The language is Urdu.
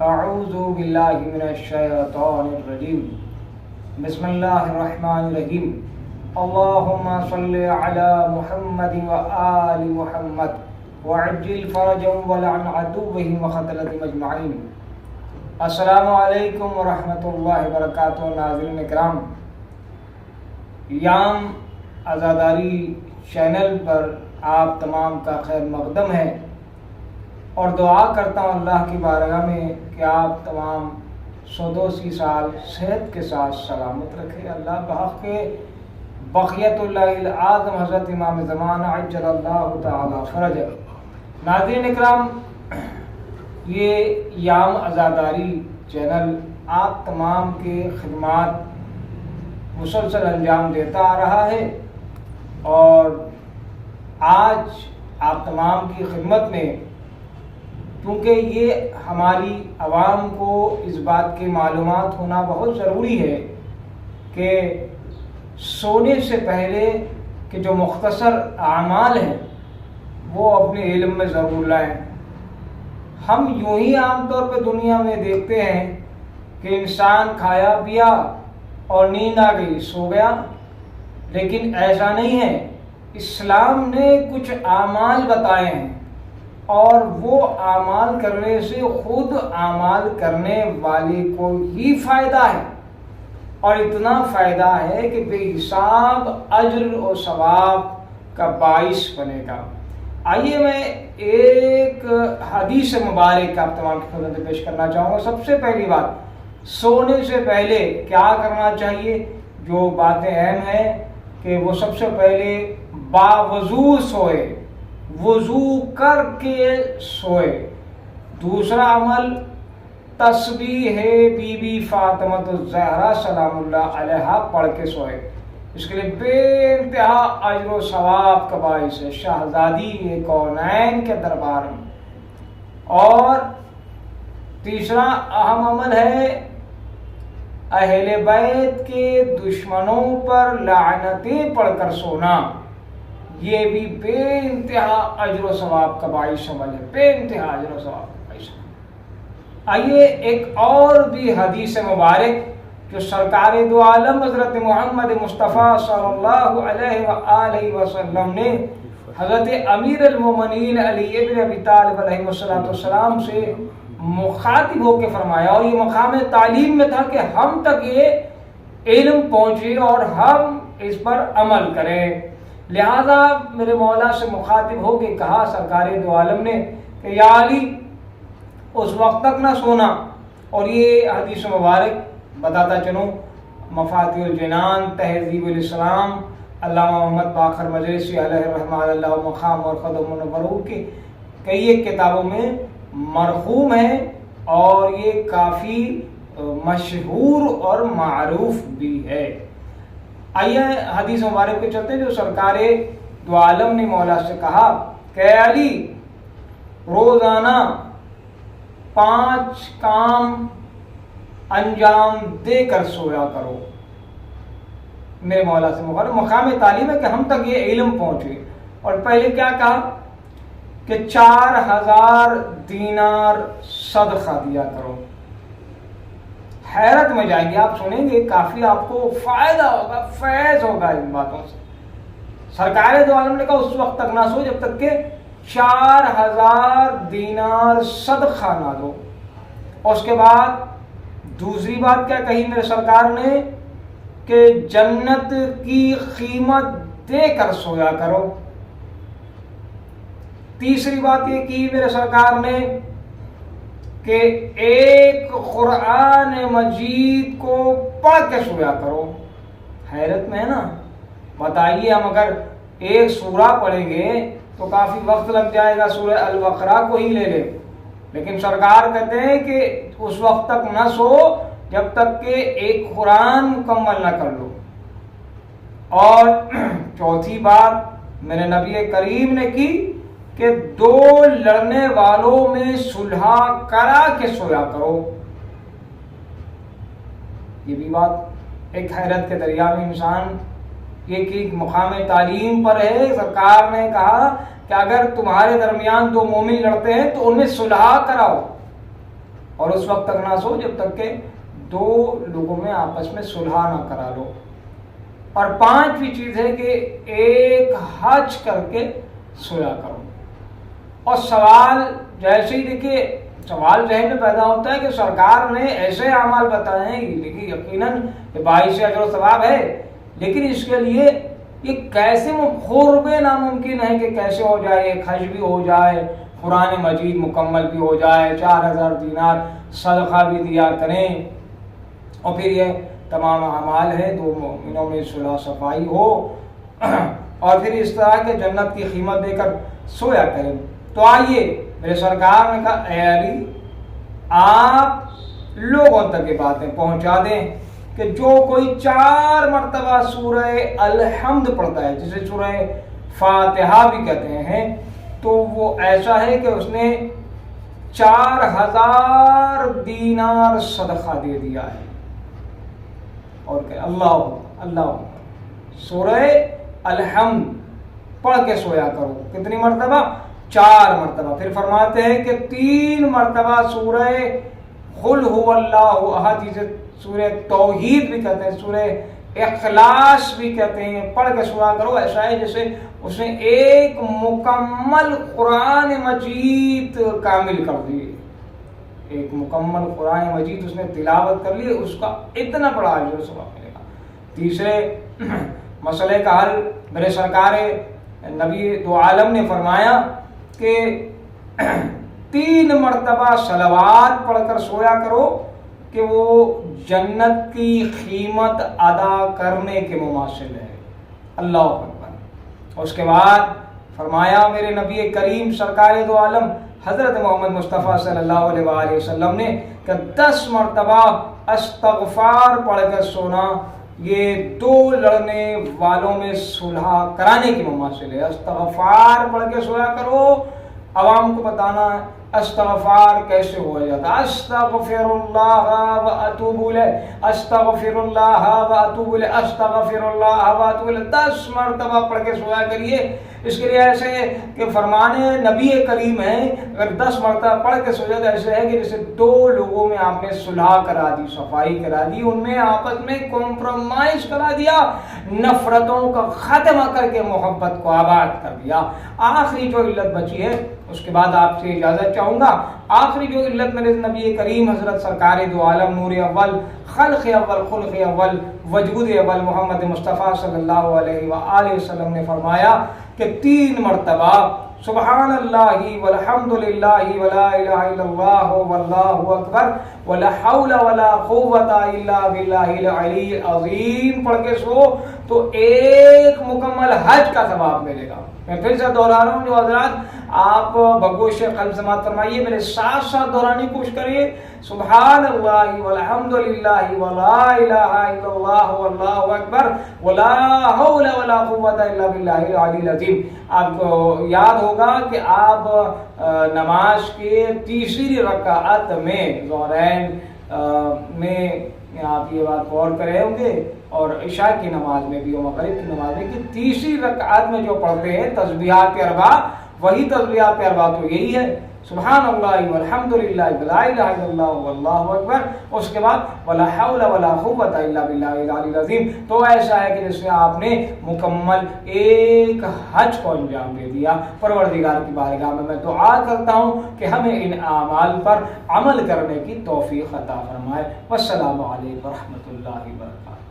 اعوذ باللہ من الشیطان الرجیم بسم اللہ الرحمن الرحیم اللہم صلی علی محمد وآل محمد وعجل فرجهم ولعن عدوهم وقتلهم اجمعین۔ السلام علیکم ورحمۃ اللہ وبرکاتہ۔ ناظرین کرام، یام عزاداری چینل پر آپ تمام کا خیر مقدم ہے اور دعا کرتا ہوں اللہ کی بارگاہ میں کہ آپ تمام 102 سال صحت کے ساتھ سلامت رکھے۔ اللہ بحق کے بقیت اللہ العظم حضرت امام زمانہ عجل اللہ تعالی فرج۔ ناظرین اکرام، یہ یام عزاداری چینل آپ تمام کے خدمات مسلسل انجام دیتا آ رہا ہے اور آج آپ تمام کی خدمت میں، کیونکہ یہ ہماری عوام کو اس بات کی معلومات ہونا بہت ضروری ہے کہ سونے سے پہلے کہ جو مختصر اعمال ہیں وہ اپنے علم میں ضرور لائیں۔ ہم یوں ہی عام طور پہ دنیا میں دیکھتے ہیں کہ انسان کھایا پیا اور نیند آ گئی، سو گیا، لیکن ایسا نہیں ہے۔ اسلام نے کچھ اعمال بتائے ہیں اور وہ اعمال کرنے سے خود اعمال کرنے والے کو ہی فائدہ ہے، اور اتنا فائدہ ہے کہ بے حساب اجر و ثواب کا باعث بنے گا۔ آئیے میں ایک حدیث مبارک آپ تمام کی خدمت میں پیش کرنا چاہوں گا۔ سب سے پہلی بات، سونے سے پہلے کیا کرنا چاہیے؟ جو باتیں اہم ہیں کہ وہ سب سے پہلے باوضو سوئے، وضو کر کے سوئے۔ دوسرا عمل تسبیح بی بی فاطمہ الزہرا سلام اللہ علیہا پڑھ کے سوئے۔ اس کے لیے بے انتہا اجر و ثواب کا باعث ہے، شہزادی کونین کے دربار میں۔ اور تیسرا اہم عمل ہے اہل بیت کے دشمنوں پر لعنتیں پڑھ کر سونا۔ یہ بھی بے انتہا اجر و ثواب کا باعث عمل ہے، بے انتہا اجر و ثواب کا باعث۔ آئیے ایک اور بھی حدیث مبارک جو سرکار دو عالم حضرت محمد مصطفیٰ صلی اللہ علیہ وآلہ وسلم نے حضرت امیر المومنین علی ابن ابی طالب علیہ السلام سے مخاطب ہو کے فرمایا، اور یہ مقام تعلیم میں تھا کہ ہم تک یہ علم پہنچے اور ہم اس پر عمل کریں۔ لہذا میرے مولا سے مخاطب ہو کے کہا سرکار دو عالم نے کہ یا علی، اس وقت تک نہ سونا۔ اور یہ حدیث مبارک بتاتا چلوں، مفاتیح الجنان، تہذیب الاسلام، علامہ محمد باقر مجلسی علیہ الرحمہ اللہ مقام اور خدم منورو کی کئی ایک کتابوں میں مرقوم ہے، اور یہ کافی مشہور اور معروف بھی ہے۔ آئیے حدیث مبارک پہ چلتے ہیں جو سرکار دو عالم نے مولا سے کہا کہ اے علی، روزانہ 5 کام انجام دے کر سویا کرو۔ میرے مولا سے مقام تعلیم ہے کہ ہم تک یہ علم پہنچے۔ اور پہلے کیا کہا کہ 4000 دینار صدقہ دیا کرو۔ حیرت میں جائیں گے آپ، سنیں گے کافی آپ کو فائدہ ہوگا، فیض ہوگا ان باتوں سے۔ سرکار دو عالم نے کہا اس وقت تک نہ سو جب تک کہ 4000 دینار صدقہ نہ دو۔ اور اس کے بعد دوسری بات کیا کہی میرے سرکار نے کہ جنت کی قیمت دے کر سویا کرو۔ تیسری بات یہ کی میرے سرکار نے کہ ایک قرآن مجید کو پڑھ کے سویا کرو۔ حیرت میں ہے نا، بتائیے ہم اگر ایک سورہ پڑھیں گے تو کافی وقت لگ جائے گا، سورہ البقرہ کو ہی لے لیں، لیکن سرکار کہتے ہیں کہ اس وقت تک نہ سو جب تک کہ ایک قرآن مکمل نہ کر لو۔ اور چوتھی بات میرے نبی کریم نے کی کہ 2 لڑنے والوں میں صلح کرا کے سویا کرو۔ یہ بھی بات ایک حیرت کے دریا میں انسان ایک مقام تعلیم پر ہے۔ سرکار نے کہا کہ اگر تمہارے درمیان 2 مومن لڑتے ہیں تو ان میں صلح کراؤ۔ اور اس وقت تک نہ سو جب تک کہ دو لوگوں میں آپس میں صلح نہ کرا لو۔ اور پانچویں چیز ہے کہ ایک حج کر کے سویا کرو۔ اور سوال جیسے ہی دیکھیے سوال ذہن میں پیدا ہوتا ہے کہ سرکار نے ایسے اعمال بتائے ہیں، لیکن یقیناً باعث اجر و ثواب ہے، لیکن اس کے لیے یہ کیسے قرب ناممکن ہے کہ کیسے ہو جائے، ایک حج بھی ہو جائے، قرآن مجید مکمل بھی ہو جائے، 4000 دینار صدقہ بھی دیا کریں، اور پھر یہ تمام اعمال ہے، دو مومنوں میں صلح صفائی ہو، اور پھر اس طرح کے جنت کی قیمت دے کر سویا کریں۔ تو آئیے میرے سرکار نے کہا اے علی آپ لوگوں تک یہ باتیں پہنچا دیں کہ جو کوئی 4 مرتبہ سورہ الحمد پڑھتا ہے، جسے سورہ فاتحہ بھی کہتے ہیں، تو وہ ایسا ہے کہ اس نے 4000 دینار صدقہ دے دیا ہے۔ اور کہ اللہ سورہ الحمد پڑھ کے سویا کرو، کتنی مرتبہ؟ 4 مرتبہ۔ پھر فرماتے ہیں کہ 3 مرتبہ سورہ قل هو اللہ احد، جسے سورہ توحید بھی کہتے ہیں، سورہ اخلاص بھی کہتے ہیں، پڑھ کے سویا کرو۔ ایسا ہے جیسے اس نے ایک مکمل قرآن مجید کامل کر دی، ایک مکمل قرآن مجید اس نے تلاوت کر لی، اس کا اتنا بڑا اجر و ثواب ملے گا۔ تیسرے مسئلے کا حل میرے سرکار نبی دو عالم نے فرمایا کہ 3 مرتبہ صلوات پڑھ کر سویا کرو کہ وہ جنت کی قیمت ادا کرنے کے مماثل ہے۔ اللہ اکبر۔ اس کے بعد فرمایا میرے نبی کریم سرکار دو عالم حضرت محمد مصطفیٰ صلی اللہ علیہ وآلہ وسلم نے کہ 10 مرتبہ استغفار پڑھ کر سونا یہ 2 لڑنے والوں میں صلح کرانے کی مماثل ہے۔ استغفار پڑھ کے سویا کرو، عوام کو بتانا ہے استغفار کیسے ہوا جاتا ہے۔ استغفر اللہ و اتوب الیہ، استغفر اللہ و اتوب الیہ، استغفر اللہ و اتوب الیہ 10 مرتبہ پڑھ کے سویا کریے۔ اس کے لیے ایسے کہ فرمانے نبی کریم ہے، اگر 10 مرتبہ پڑھ کے سو جاتا ایسے ہے کہ جیسے 2 لوگوں میں آپ نے صلح کرا دی، صفائی کرا دی، ان میں آپس میں کمپرومائز کرا دیا، نفرتوں کا خاتمہ کر کے محبت کو آباد کر دیا۔ آخری جو علت بچی ہے اس کے بعد آپ سے اجازت چاہوں گا۔ آخری جو علت میرے نبی کریم حضرت سرکار دو عالم نور اول خلق اول خلق اول وجود اول محمد مصطفیٰ صلی اللہ علیہ وآلہ وسلم نے فرمایا کہ 3 مرتبہ سبحان اللہ والحمد للہ ولا الہ الا اللہ واللہ اکبر ولا حول ولا قوت الا باللہ العلی العظیم پڑھ کے سو تو ایک مکمل حج کا ثواب ملے گا۔ میں پھر سے دہرا رہا ہوں، جو حضرات آپ بگوش قلب سماعت فرمائیے، میرے ساتھ ساتھ دہرانے کی کوشش کریے، سبحان اللہ والحمد للہ ولا الہ الا اللہ واللہ اکبر ولا حول ولا قوت الا باللہ العلی العظیم۔ آپ کو یاد ہوگا کہ آپ نماز کے تیسری رکعت میں ظہرین میں آپ یہ بات غور کرے ہوں گے، اور عشاء کی نماز میں بھی اور مغرب کی نماز میں کہ تیسری رکعت میں جو پڑھتے ہیں تسبیحات اربع، وہی تسبیحات اربع تو یہی ہے سبحان اللہ والحمد للہ ولا الہ الا اللہ واللہ اکبر، اس کے بعد ولا حول ولا قوت الا باللہ العلی العظیم۔ تو ایسا ہے کہ جس میں آپ نے مکمل ایک حج کو انجام دے دیا۔ پروردگار کی بارگاہ میں دعا کرتا ہوں کہ ہمیں ان اعمال پر عمل کرنے کی توفیق عطا فرمائے۔ والسلام علیکم ورحمۃ اللہ وبرکاتہ۔